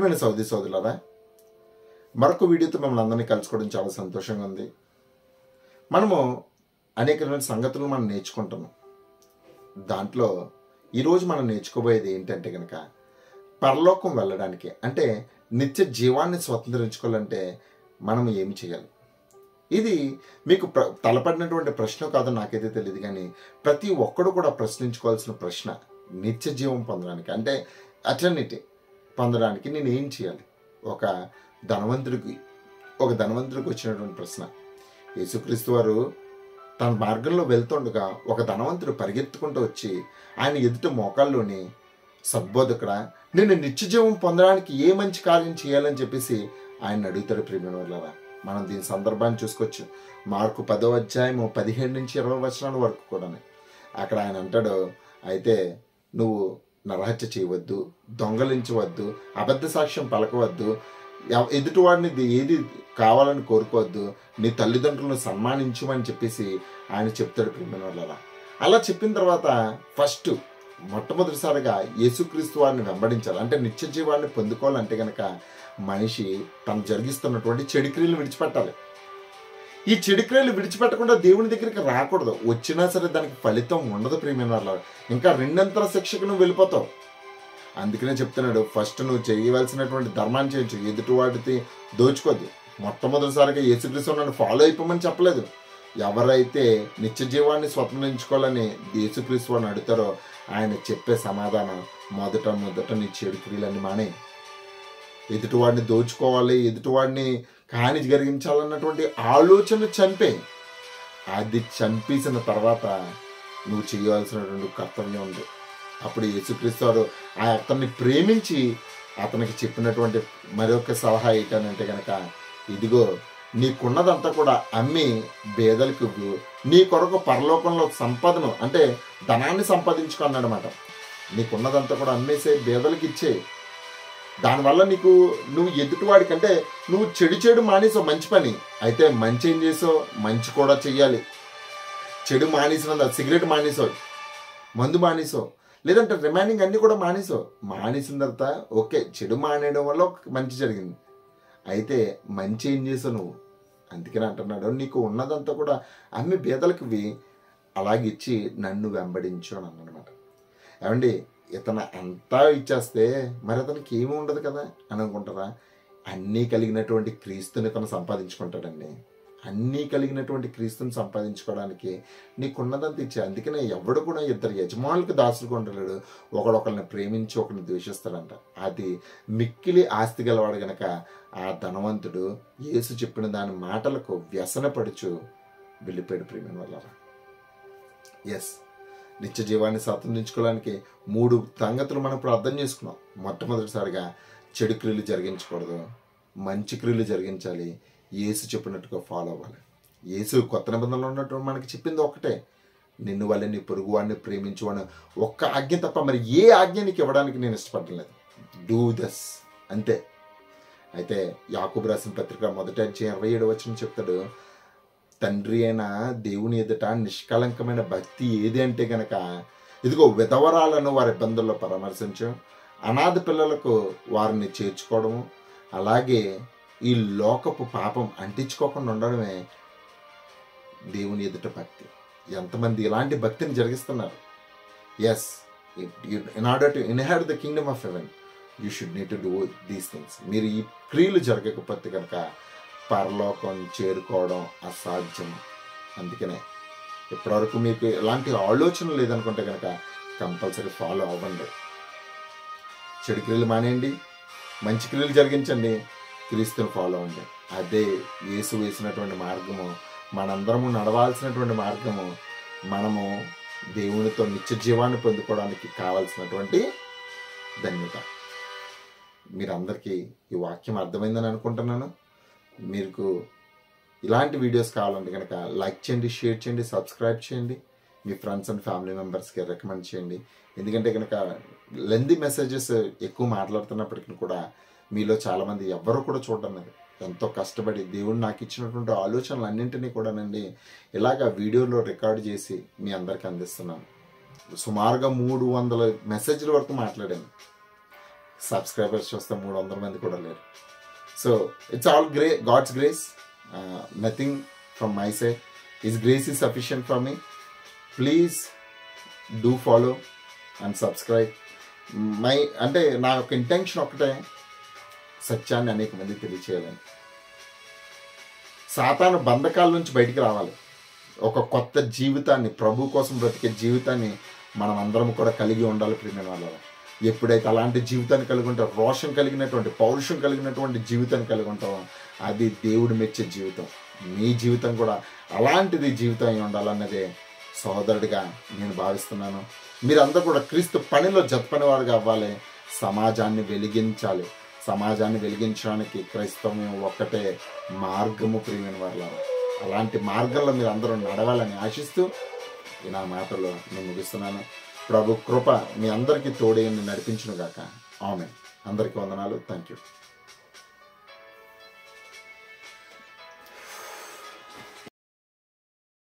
ప్రియమైన సోదరి సోదరులారా, మరొక వీడియోతో మిమ్మల్ని అందరినీ కలుసుకోవడం చాలా సంతోషంగా ఉంది. మనము అనేకమైన సంగతులు మనం నేర్చుకుంటాము. దాంట్లో ఈరోజు మనం నేర్చుకోబోయేది ఏంటంటే కనుక, పరలోకం వెళ్ళడానికి అంటే నిత్య జీవాన్ని స్వతంత్రించుకోవాలంటే మనం ఏమి చేయాలి? ఇది మీకు తలపడినటువంటి ప్రశ్న కాదు నాకైతే తెలియదు, కానీ ప్రతి ఒక్కడు కూడా ప్రశ్నించుకోవాల్సిన ప్రశ్న. నిత్య జీవం పొందడానికి అంటే ఎటర్నిటీ పొందడానికి నేను ఏం చేయాలి? ఒక ధనవంతుడికి వచ్చినటువంటి ప్రశ్న. యేసుక్రీస్తు వారు తన మార్గంలో వెళ్తుండగా ఒక ధనవంతుడు పరిగెత్తుకుంటూ వచ్చి ఆయన ఎదుట మోకాల్లోని, సద్బోధకుడా, నేను నిత్య జీవం పొందడానికి ఏ మంచి కార్యం చేయాలని చెప్పేసి ఆయన అడుగుతాడు. ప్రియమైన వాళ్ళారా, మనం దీని సందర్భాన్ని చూసుకోవచ్చు. మార్కు 10వ అధ్యాయము 15 నుంచి 20 వచనాల వరకు కూడా అక్కడ ఆయన అంటాడు, అయితే నువ్వు నరహత్య చేయవద్దు, దొంగలించవద్దు, అబద్ధ సాక్ష్యం పలకవద్దు, ఎదుటివాడిని ఏది కావాలని కోరుకోవద్దు, నీ తల్లిదండ్రులను సన్మానించమని చెప్పేసి ఆయన చెప్తాడు. ప్రియమైన వాళ్ళారా, అలా చెప్పిన తర్వాత మొట్టమొదటిసారిగా యేసుక్రీస్తు వారిని వెంబడించాలి అంటే నిత్య జీవాన్ని పొందుకోవాలంటే కనుక మనిషి తను జరిగిస్తున్నటువంటి చెడు క్రియలు విడిచిపెట్టాలి. ఈ చెడు క్రియలు విడిచిపెట్టకుండా దేవుని దగ్గరికి రాకూడదు. వచ్చినా సరే దానికి ఫలితం ఉండదు. ప్రియమైన వాళ్ళ ఇంకా రెండంతల శిక్షకు నువ్వు వెళ్ళిపోతావు. అందుకనే చెప్తున్నాడు, ఫస్ట్ నువ్వు చేయవలసినటువంటి ధర్మాన్ని చేయొచ్చు, ఎదుటి వాటిని దోచుకోద్దు. మొట్టమొదటిసారిగా యేసుక్రీస్తు నన్ను ఫాలో అయిపోమని చెప్పలేదు. ఎవరైతే నిత్య జీవాన్ని స్వతంత్రించుకోవాలని యేసుక్రీస్తు వారిని అడుగుతారో ఆయన చెప్పే సమాధానం మొదట నీ చెడు క్రియలన్నీ మానే. ఎదుటివాడిని దోచుకోవాలి, ఎదుటివాడిని హాని జరిగించాలన్నటువంటి ఆలోచన చంపే. అది చంపేసిన తర్వాత నువ్వు చేయవలసినటువంటి కర్తవ్యం ఉంది. అప్పుడు యేసుక్రీస్తు వారు అతన్ని ప్రేమించి అతనికి చెప్పినటువంటి మరొక సలహా ఏంటనంటే కనుక, ఇదిగో నీకున్నదంతా కూడా అమ్మి పేదలకు, నీ కొరకు పరలోకంలో సంపదను అంటే ధనాన్ని సంపాదించుకున్నాడనమాట. నీకున్నదంతా కూడా అమ్మేసే, పేదలకు ఇచ్చే. దానివల్ల నువ్వు ఎదుటివాడికి అంటే నువ్వు చెడు మానేసావు, మంచి పని అయితే మంచి ఏం చేసావు, మంచి కూడా చెయ్యాలి. చెడు మానేసిన సిగరెట్ మానేసావు, మందు మానేసావు, లేదంటే రిమైనింగ్ అన్నీ కూడా మానేసావు. మానేసిన తర్వాత ఓకే, చెడు మానేయడం వల్ల మంచి జరిగింది, అయితే మంచి ఏం చేసావు నువ్వు? అందుకని అంటున్నాడు, నీకు ఉన్నదంతా కూడా అమ్మి పేదలకు అలాగిచ్చి నన్ను వెంబడించు అని అన్నమాట. ఏమండి, ఇతను అంతా ఇచ్చేస్తే మరి అతనికి ఏమి ఉండదు కదా అని అనుకుంటారా? అన్నీ కలిగినటువంటి క్రీస్తుని తను సంపాదించుకుంటాడండి. అన్నీ కలిగినటువంటి క్రీస్తుని సంపాదించుకోవడానికి నీకున్నదంతా ఇచ్చే. అందుకనే ఎవడు కూడా ఇద్దరు యజమానులకు దాసులుగా ఉండలేడు. ఒకరిని ప్రేమించి ఒకరిని ద్వేషిస్తాడంట. అది మిక్కిలి ఆస్తి గలవాడు గనక ఆ ధనవంతుడు యేసు చెప్పిన దాని మాటలకు వ్యసనపడుచు వెళ్ళిపోయాడు. ప్రియమైన వాళ్ళారా, ఎస్, నిత్య జీవాన్ని స్వాతంత్రించుకోవడానికి 3 సంగతులు మనం ఇప్పుడు అర్థం చేసుకున్నాం. మొట్టమొదటిసారిగా చెడు క్రియలు జరిగించకూడదు, మంచి క్రియలు జరిగించాలి, యేసు చెప్పినట్టుగా ఫాలో అవ్వాలి. యేసు కొత్త నిబంధనలో ఉన్నట్టు మనకి చెప్పింది ఒకటే, నిన్ను వల్ల నీ పొరుగువాడిని ప్రేమించువాడు. ఒక్క ఆజ్ఞ తప్ప మరి ఏ ఆజ్ఞ నీకు ఇవ్వడానికి నేను ఇష్టపడలేదు. డూ దస్, అంతే. అయితే యాకోబు రాసిన పత్రిక 1వ అధ్యాయం 27వ వచనం చెప్తాడు, తండ్రి అయిన దేవుని ఎదుట నిష్కలంకమైన భక్తి ఏది అంటే గనక, ఇదిగో విధవరాలను వారి ఇబ్బందుల్లో పరామర్శించడం, అనాథ పిల్లలకు వారిని చేర్చుకోవడము, అలాగే ఈ లోకపు పాపం అంటించుకోకుండా ఉండడమే దేవుని ఎదుట భక్తి. ఎంతమంది ఇలాంటి భక్తిని జరిగిస్తున్నారు? Yes, in order to inherit the kingdom of heaven you should need to do these things. మీరు ఈ క్రియలు జరగకపోతే కనుక పరలోకం చేరుకోవడం అసాధ్యం. అందుకనే ఇప్పటివరకు మీకు ఎలాంటి ఆలోచన లేదనుకుంటే కనుక కంపల్సరీ ఫాలో అవ్వండి. చెడు క్రియలు మానేయండి, మంచి క్రియలు జరిగించండి, క్రీస్తుని ఫాలో అవ్వండి. అదే యేసు వేసినటువంటి మార్గము, మనందరము నడవాల్సినటువంటి మార్గము. మనము దేవునితో నిత్య జీవాన్ని పొందుకోవడానికి కావాల్సినటువంటి ధన్యత. మీరందరికీ ఈ వాక్యం అర్థమైందని అనుకుంటున్నాను. మీకు ఇలాంటి వీడియోస్ కావాలంటే కనుక లైక్ చేయండి, షేర్ చేయండి, సబ్స్క్రైబ్ చేయండి, మీ ఫ్రెండ్స్ అండ్ ఫ్యామిలీ మెంబర్స్కి రికమెండ్ చేయండి. ఎందుకంటే కనుక లెంతీ మెసేజెస్ ఎక్కువ మాట్లాడుతున్నప్పటికీ కూడా మీలో చాలామంది ఎవ్వరూ కూడా చూడడం ఎంతో కష్టపడి దేవుడు నాకు ఇచ్చినటువంటి ఆలోచనలు అన్నింటినీ కూడానండి ఇలాగ వీడియోలో రికార్డ్ చేసి మీ అందరికీ అందిస్తున్నాను. సుమారుగా 300 మెసేజ్ల వరకు మాట్లాడాను. సబ్స్క్రైబర్స్ చూస్తే 300 మంది కూడా లేరు. So it's all God's grace, nothing from my side. His grace is sufficient for me. Please do follow and subscribe. అంటే నా యొక్క ఇంటెన్షన్ ఒకటే, సత్యాన్ని అనేక మంది తెలియచేయాలని. సాతాను బంధకాల నుంచి బయటికి రావాలి. ఒక కొత్త జీవితాన్ని, ప్రభు కోసం బ్రతికే జీవితాన్ని మనం అందరం కూడా కలిగి ఉండాలి ప్రియమైన వాళ్ళ. ఎప్పుడైతే అలాంటి జీవితాన్ని కలిగి ఉంటారో, రోషం కలిగినటువంటి, పౌరుషం కలిగినటువంటి జీవితాన్ని కలిగి ఉంటామో, అది దేవుడు మెచ్చే జీవితం. మీ జీవితం కూడా అలాంటిది జీవితం అయి ఉండాలన్నదే సోదరుడిగా నేను భావిస్తున్నాను. మీరందరూ కూడా క్రీస్తు పనిలో జతపనివారుగా అవ్వాలి. సమాజాన్ని వెలిగించాలి. సమాజాన్ని వెలిగించడానికి క్రైస్తవం ఒక్కటే మార్గము ప్రియమైన వాళ్ళ. అలాంటి మార్గంలో మీరు అందరూ నడవాలని ఆశిస్తూ నా మాటలో నేను ముగిస్తున్నాను. ప్రభు కృప మీ అందరికీ తోడేని నడిపించును గాక. ఆమేన్. అందరికీ వందనాలు. Thank you.